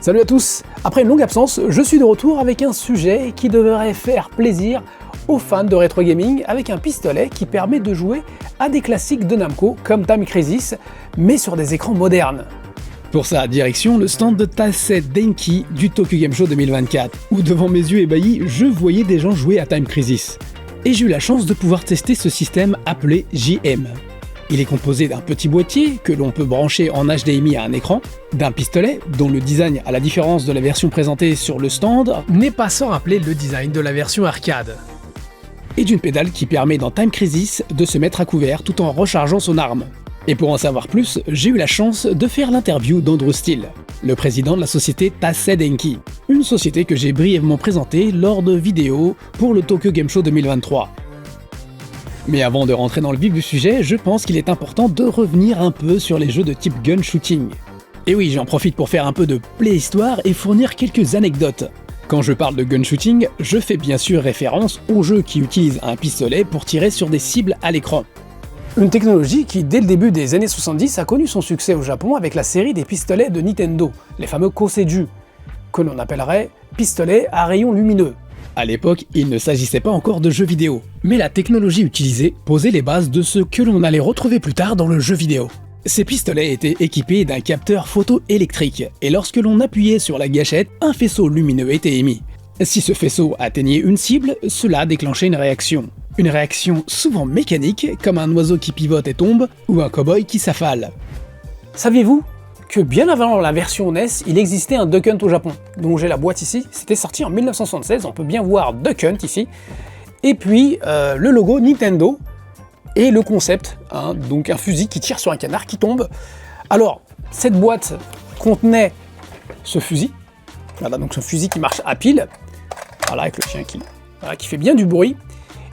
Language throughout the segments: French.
Salut à tous! Après une longue absence, je suis de retour avec un sujet qui devrait faire plaisir aux fans de rétro gaming avec un pistolet qui permet de jouer à des classiques de Namco comme Time Crisis, mais sur des écrans modernes. Pour ça, direction le stand de Tasset Denki du Tokyo Game Show 2024, où devant mes yeux ébahis, je voyais des gens jouer à Time Crisis. Et j'ai eu la chance de pouvoir tester ce système appelé JM. Il est composé d'un petit boîtier que l'on peut brancher en HDMI à un écran, d'un pistolet dont le design, à la différence de la version présentée sur le stand, n'est pas sans rappeler le design de la version arcade, et d'une pédale qui permet dans Time Crisis de se mettre à couvert tout en rechargeant son arme. Et pour en savoir plus, j'ai eu la chance de faire l'interview d'Andrew Steele, le président de la société Tasset Denki, une société que j'ai brièvement présentée lors de vidéos pour le Tokyo Game Show 2023. Mais avant de rentrer dans le vif du sujet, je pense qu'il est important de revenir un peu sur les jeux de type gun shooting. Et oui, j'en profite pour faire un peu de play-histoire et fournir quelques anecdotes. Quand je parle de gun shooting, je fais bien sûr référence aux jeux qui utilisent un pistolet pour tirer sur des cibles à l'écran. Une technologie qui, dès le début des années 70, a connu son succès au Japon avec la série des pistolets de Nintendo, les fameux Koseju, que l'on appellerait pistolets à rayons lumineux. À l'époque, il ne s'agissait pas encore de jeux vidéo, mais la technologie utilisée posait les bases de ce que l'on allait retrouver plus tard dans le jeu vidéo. Ces pistolets étaient équipés d'un capteur photoélectrique, et lorsque l'on appuyait sur la gâchette, un faisceau lumineux était émis. Si ce faisceau atteignait une cible, cela déclenchait une réaction. Une réaction souvent mécanique, comme un oiseau qui pivote et tombe, ou un cow-boy qui s'affale. Saviez-vous que bien avant la version NES, il existait un Duck Hunt au Japon, dont j'ai la boîte ici, c'était sorti en 1976, on peut bien voir Duck Hunt ici, et puis le logo Nintendo, et le concept, donc un fusil qui tire sur un canard qui tombe. Alors, cette boîte contenait ce fusil, voilà, donc ce fusil qui marche à pile, voilà, avec le chien qui fait bien du bruit,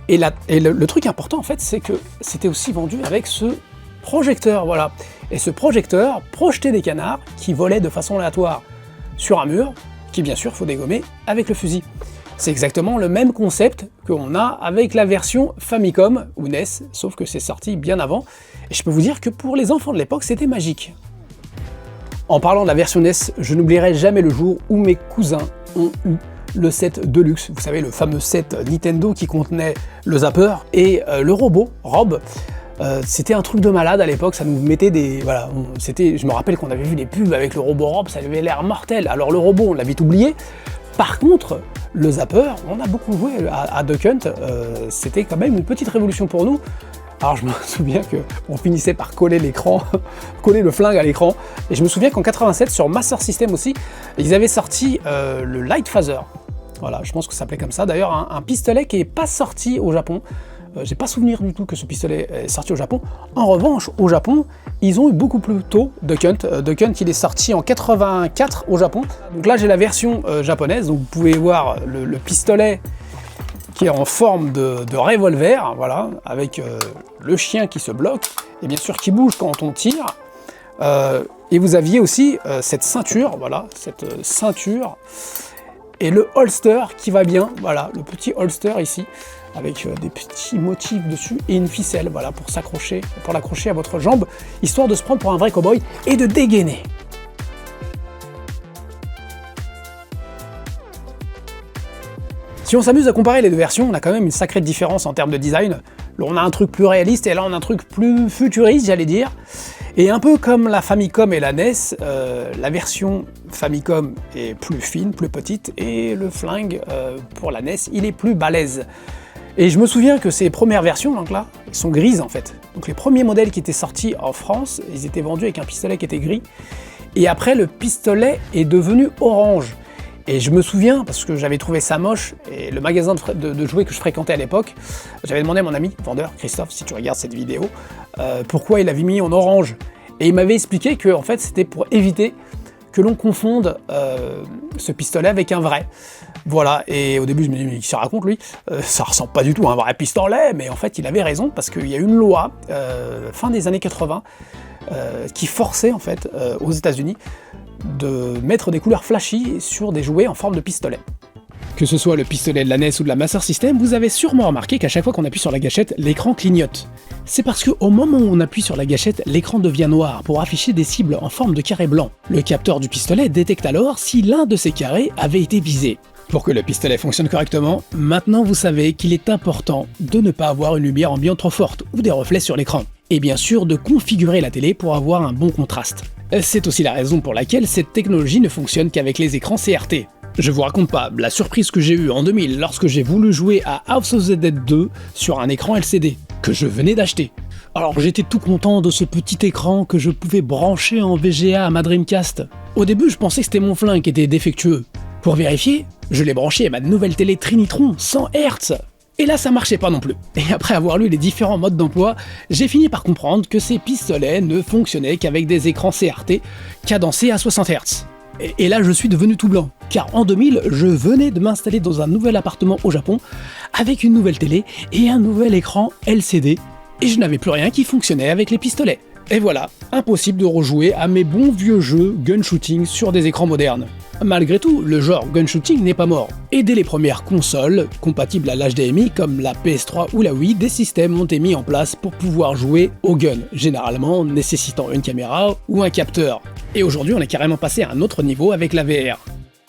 et le truc important en fait, c'est que c'était aussi vendu avec ce projecteur, voilà. Et ce projecteur projetait des canards qui volaient de façon aléatoire sur un mur, qui bien sûr faut dégommer avec le fusil. C'est exactement le même concept qu'on a avec la version Famicom ou NES, sauf que c'est sorti bien avant. Et je peux vous dire que pour les enfants de l'époque, c'était magique. En parlant de la version NES, je n'oublierai jamais le jour où mes cousins ont eu le set Deluxe, vous savez, le fameux set Nintendo qui contenait le zapper et le robot, Rob. C'était un truc de malade à l'époque, ça nous mettait des... Voilà, je me rappelle qu'on avait vu des pubs avec le robot Rob, ça avait l'air mortel. Alors le robot, on l'a vite oublié. Par contre, le zapper, on a beaucoup joué à Duck Hunt, c'était quand même une petite révolution pour nous. Alors je me souviens qu'on finissait par coller l'écran, coller le flingue à l'écran. Et je me souviens qu'en 87, sur Master System aussi, ils avaient sorti le Light Phaser. Voilà, je pense que ça s'appelait comme ça. D'ailleurs, un pistolet qui n'est pas sorti au Japon. J'ai pas souvenir du tout que ce pistolet est sorti au Japon. En revanche, au Japon, ils ont eu beaucoup plus tôt Duck Hunt. Duck Hunt, il est sorti en 84 au Japon. Donc là, j'ai la version japonaise. Donc vous pouvez voir le pistolet qui est en forme de revolver, voilà, avec le chien qui se bloque et bien sûr qui bouge quand on tire. Et vous aviez aussi cette ceinture, voilà, cette ceinture et le holster qui va bien, voilà, le petit holster ici, avec des petits motifs dessus et une ficelle, voilà, pour l'accrocher à votre jambe, histoire de se prendre pour un vrai cow-boy et de dégainer. Si on s'amuse à comparer les deux versions, on a quand même une sacrée différence en termes de design. Là, on a un truc plus réaliste et là, on a un truc plus futuriste, j'allais dire. Et un peu comme la Famicom et la NES, la version Famicom est plus fine, plus petite, et le flingue pour la NES, il est plus balèze. Et je me souviens que ces premières versions, donc là, sont grises en fait. Donc les premiers modèles qui étaient sortis en France, ils étaient vendus avec un pistolet qui était gris. Et après, le pistolet est devenu orange. Et je me souviens, parce que j'avais trouvé ça moche, et le magasin de jouets que je fréquentais à l'époque, j'avais demandé à mon ami, vendeur, Christophe, si tu regardes cette vidéo, pourquoi il avait mis en orange. Et il m'avait expliqué que en fait, c'était pour éviter que l'on confonde ce pistolet avec un vrai. Voilà, et au début je me dis, mais il se raconte lui, ça ressemble pas du tout à un vrai pistolet, mais en fait il avait raison, parce qu'il y a une loi, fin des années 80, qui forçait en fait, aux États-Unis, de mettre des couleurs flashy sur des jouets en forme de pistolet. Que ce soit le pistolet de la NES ou de la Master System, vous avez sûrement remarqué qu'à chaque fois qu'on appuie sur la gâchette, l'écran clignote. C'est parce qu'au moment où on appuie sur la gâchette, l'écran devient noir pour afficher des cibles en forme de carré blanc. Le capteur du pistolet détecte alors si l'un de ces carrés avait été visé. Pour que le pistolet fonctionne correctement, maintenant vous savez qu'il est important de ne pas avoir une lumière ambiante trop forte ou des reflets sur l'écran. Et bien sûr de configurer la télé pour avoir un bon contraste. C'est aussi la raison pour laquelle cette technologie ne fonctionne qu'avec les écrans CRT. Je vous raconte pas la surprise que j'ai eue en 2000 lorsque j'ai voulu jouer à House of the Dead 2 sur un écran LCD, que je venais d'acheter. Alors j'étais tout content de ce petit écran que je pouvais brancher en VGA à ma Dreamcast. Au début je pensais que c'était mon flingue qui était défectueux. Pour vérifier, je l'ai branché à ma nouvelle télé Trinitron 100 Hz. Et là ça marchait pas non plus. Et après avoir lu les différents modes d'emploi, j'ai fini par comprendre que ces pistolets ne fonctionnaient qu'avec des écrans CRT cadencés à 60 Hz. Et là je suis devenu tout blanc, car en 2000, je venais de m'installer dans un nouvel appartement au Japon, avec une nouvelle télé et un nouvel écran LCD, et je n'avais plus rien qui fonctionnait avec les pistolets. Et voilà, impossible de rejouer à mes bons vieux jeux gun shooting sur des écrans modernes. Malgré tout, le genre gun shooting n'est pas mort. Et dès les premières consoles, compatibles à l'HDMI comme la PS3 ou la Wii, des systèmes ont été mis en place pour pouvoir jouer au gun, généralement nécessitant une caméra ou un capteur. Et aujourd'hui on est carrément passé à un autre niveau avec la VR.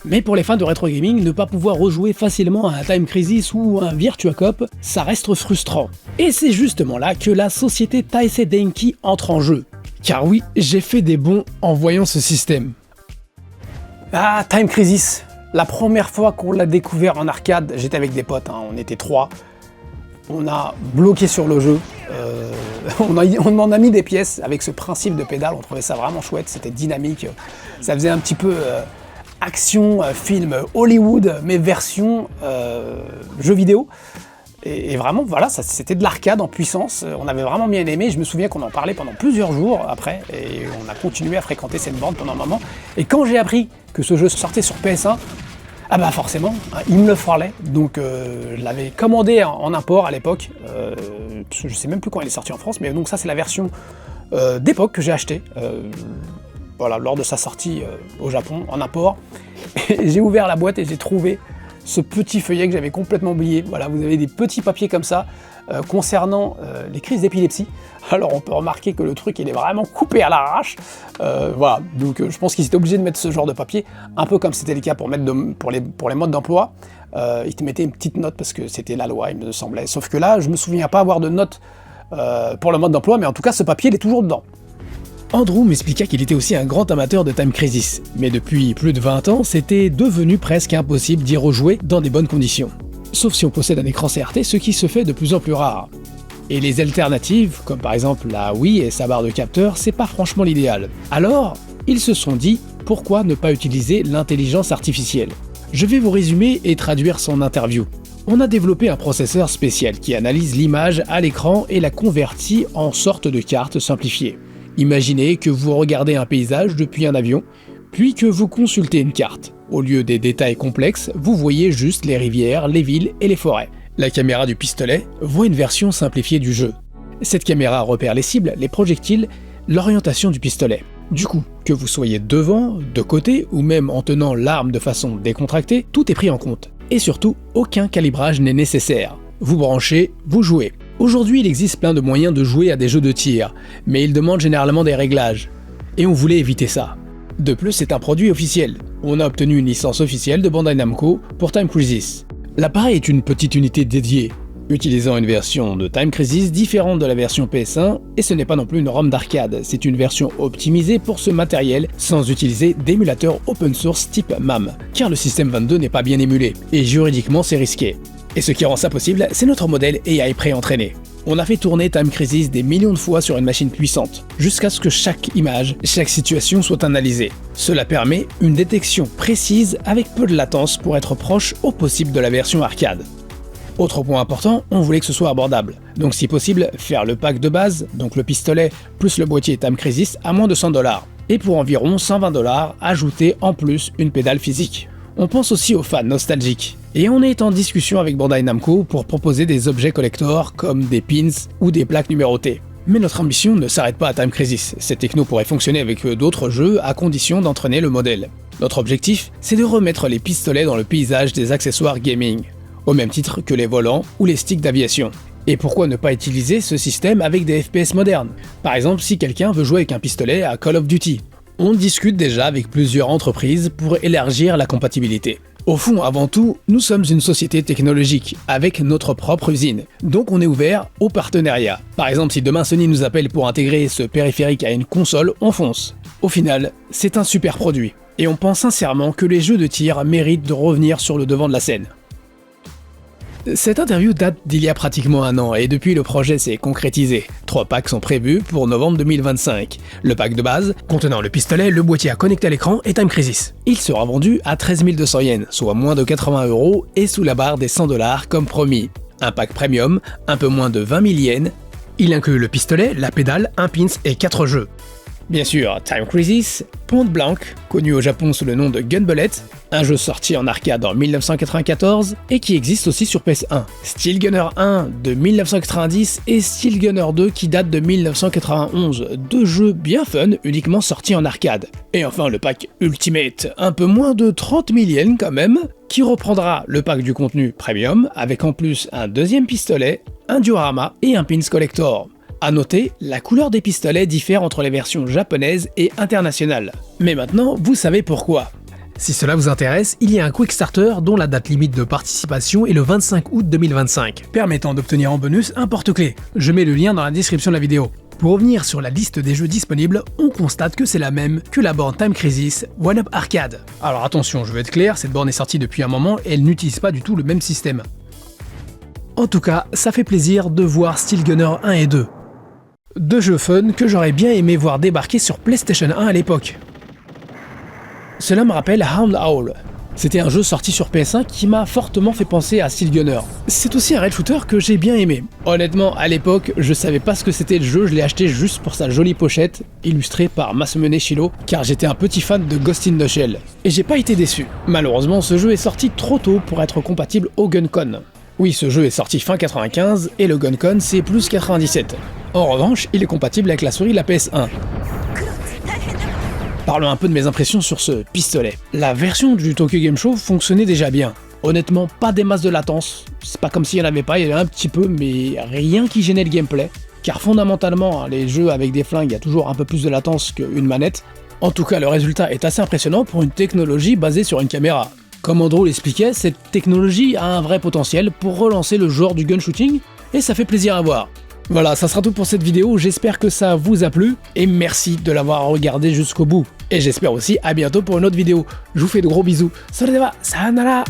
Mais pour les fans de rétro gaming, ne pas pouvoir rejouer facilement à un Time Crisis ou un Virtua Cop, ça reste frustrant. Et c'est justement là que la société Taisei Denki entre en jeu. Car oui, j'ai fait des bons en voyant ce système. Ah, Time Crisis, la première fois qu'on l'a découvert en arcade, j'étais avec des potes, on était 3. On a bloqué sur le jeu, on en a mis des pièces avec ce principe de pédale, on trouvait ça vraiment chouette, c'était dynamique, ça faisait un petit peu action, film Hollywood, mais version jeu vidéo. Et vraiment, voilà, c'était de l'arcade en puissance, on avait vraiment bien aimé, je me souviens qu'on en parlait pendant plusieurs jours après, et on a continué à fréquenter cette bande pendant un moment. Et quand j'ai appris que ce jeu sortait sur PS1, ah bah forcément, il me le fallait, donc je l'avais commandé en import à l'époque, je sais même plus quand il est sorti en France, mais donc ça c'est la version d'époque que j'ai achetée, voilà, lors de sa sortie au Japon, en import. Et j'ai ouvert la boîte et j'ai trouvé ce petit feuillet que j'avais complètement oublié. Voilà, vous avez des petits papiers comme ça concernant les crises d'épilepsie. Alors on peut remarquer que le truc il est vraiment coupé à l'arrache. Voilà, donc je pense qu'ils étaient obligés de mettre ce genre de papier, un peu comme c'était le cas pour les modes d'emploi. Ils te mettaient une petite note parce que c'était la loi, il me semblait. Sauf que là, je me souviens pas avoir de note pour le mode d'emploi, mais en tout cas ce papier il est toujours dedans. Andrew m'expliqua qu'il était aussi un grand amateur de Time Crisis, mais depuis plus de 20 ans, c'était devenu presque impossible d'y rejouer dans des bonnes conditions. Sauf si on possède un écran CRT, ce qui se fait de plus en plus rare. Et les alternatives, comme par exemple la Wii et sa barre de capteur, c'est pas franchement l'idéal. Alors, ils se sont dit, pourquoi ne pas utiliser l'intelligence artificielle? Je vais vous résumer et traduire son interview. On a développé un processeur spécial qui analyse l'image à l'écran et la convertit en sorte de carte simplifiée. Imaginez que vous regardez un paysage depuis un avion, puis que vous consultez une carte. Au lieu des détails complexes, vous voyez juste les rivières, les villes et les forêts. La caméra du pistolet voit une version simplifiée du jeu. Cette caméra repère les cibles, les projectiles, l'orientation du pistolet. Du coup, que vous soyez devant, de côté ou même en tenant l'arme de façon décontractée, tout est pris en compte. Et surtout, aucun calibrage n'est nécessaire. Vous branchez, vous jouez. Aujourd'hui, il existe plein de moyens de jouer à des jeux de tir, mais ils demandent généralement des réglages. Et on voulait éviter ça. De plus, c'est un produit officiel. On a obtenu une licence officielle de Bandai Namco pour Time Crisis. L'appareil est une petite unité dédiée, utilisant une version de Time Crisis différente de la version PS1, et ce n'est pas non plus une ROM d'arcade, c'est une version optimisée pour ce matériel sans utiliser d'émulateur open source type MAM, car le système 22 n'est pas bien émulé, et juridiquement c'est risqué. Et ce qui rend ça possible, c'est notre modèle AI pré-entraîné. On a fait tourner Time Crisis des millions de fois sur une machine puissante, jusqu'à ce que chaque image, chaque situation soit analysée. Cela permet une détection précise avec peu de latence pour être proche au possible de la version arcade. Autre point important, on voulait que ce soit abordable. Donc si possible, faire le pack de base, donc le pistolet plus le boîtier Time Crisis à moins de 100$. Et pour environ 120$, ajouter en plus une pédale physique. On pense aussi aux fans nostalgiques. Et on est en discussion avec Bandai Namco pour proposer des objets collector comme des pins ou des plaques numérotées. Mais notre ambition ne s'arrête pas à Time Crisis, cette techno pourrait fonctionner avec d'autres jeux à condition d'entraîner le modèle. Notre objectif, c'est de remettre les pistolets dans le paysage des accessoires gaming, au même titre que les volants ou les sticks d'aviation. Et pourquoi ne pas utiliser ce système avec des FPS modernes? Par exemple, si quelqu'un veut jouer avec un pistolet à Call of Duty. On discute déjà avec plusieurs entreprises pour élargir la compatibilité. Au fond, avant tout, nous sommes une société technologique, avec notre propre usine, donc on est ouvert aux partenariats. Par exemple, si demain Sony nous appelle pour intégrer ce périphérique à une console, on fonce. Au final, c'est un super produit, et on pense sincèrement que les jeux de tir méritent de revenir sur le devant de la scène. Cette interview date d'il y a pratiquement un an et depuis le projet s'est concrétisé. 3 packs sont prévus pour novembre 2025. Le pack de base, contenant le pistolet, le boîtier à connecter à l'écran et Time Crisis. Il sera vendu à 13 200 yens, soit moins de 80 € et sous la barre des 100 $ comme promis. Un pack premium, un peu moins de 20 000 yens. Il inclut le pistolet, la pédale, un pins et 4 jeux. Bien sûr, Time Crisis, Point Blank, connu au Japon sous le nom de Gun Bullet, un jeu sorti en arcade en 1994 et qui existe aussi sur PS1. Steel Gunner 1 de 1990 et Steel Gunner 2 qui date de 1991, deux jeux bien fun uniquement sortis en arcade. Et enfin le pack Ultimate, un peu moins de 30 000 yens quand même, qui reprendra le pack du contenu Premium avec en plus un deuxième pistolet, un diorama et un pins collector. A noter, la couleur des pistolets diffère entre les versions japonaises et internationales. Mais maintenant, vous savez pourquoi. Si cela vous intéresse, il y a un Quick Starter dont la date limite de participation est le 25 août 2025, permettant d'obtenir en bonus un porte-clés. Je mets le lien dans la description de la vidéo. Pour revenir sur la liste des jeux disponibles, on constate que c'est la même que la borne Time Crisis One Up Arcade. Alors attention, je veux être clair, cette borne est sortie depuis un moment et elle n'utilise pas du tout le même système. En tout cas, ça fait plaisir de voir Steel Gunner 1 et 2. Deux jeux fun que j'aurais bien aimé voir débarquer sur PlayStation 1 à l'époque. Cela me rappelle Hound Owl. C'était un jeu sorti sur PS1 qui m'a fortement fait penser à Steel Gunner. C'est aussi un raid shooter que j'ai bien aimé. Honnêtement, à l'époque, je savais pas ce que c'était le jeu, je l'ai acheté juste pour sa jolie pochette, illustrée par Masamune Shirow, car j'étais un petit fan de Ghost in the Shell. Et j'ai pas été déçu. Malheureusement, ce jeu est sorti trop tôt pour être compatible au GunCon. Oui, ce jeu est sorti fin 95 et le GunCon c'est plus 97. En revanche, il est compatible avec la souris de la PS1. Parlons un peu de mes impressions sur ce pistolet. La version du Tokyo Game Show fonctionnait déjà bien. Honnêtement, pas des masses de latence. C'est pas comme s'il n'y en avait pas, il y en a un petit peu, mais rien qui gênait le gameplay. Car fondamentalement, les jeux avec des flingues, il y a toujours un peu plus de latence qu'une manette. En tout cas, le résultat est assez impressionnant pour une technologie basée sur une caméra. Comme Andrew l'expliquait, cette technologie a un vrai potentiel pour relancer le genre du gun shooting, et ça fait plaisir à voir. Voilà, ça sera tout pour cette vidéo, j'espère que ça vous a plu, et merci de l'avoir regardé jusqu'au bout. Et j'espère aussi à bientôt pour une autre vidéo. Je vous fais de gros bisous. Soredewa, sayonara!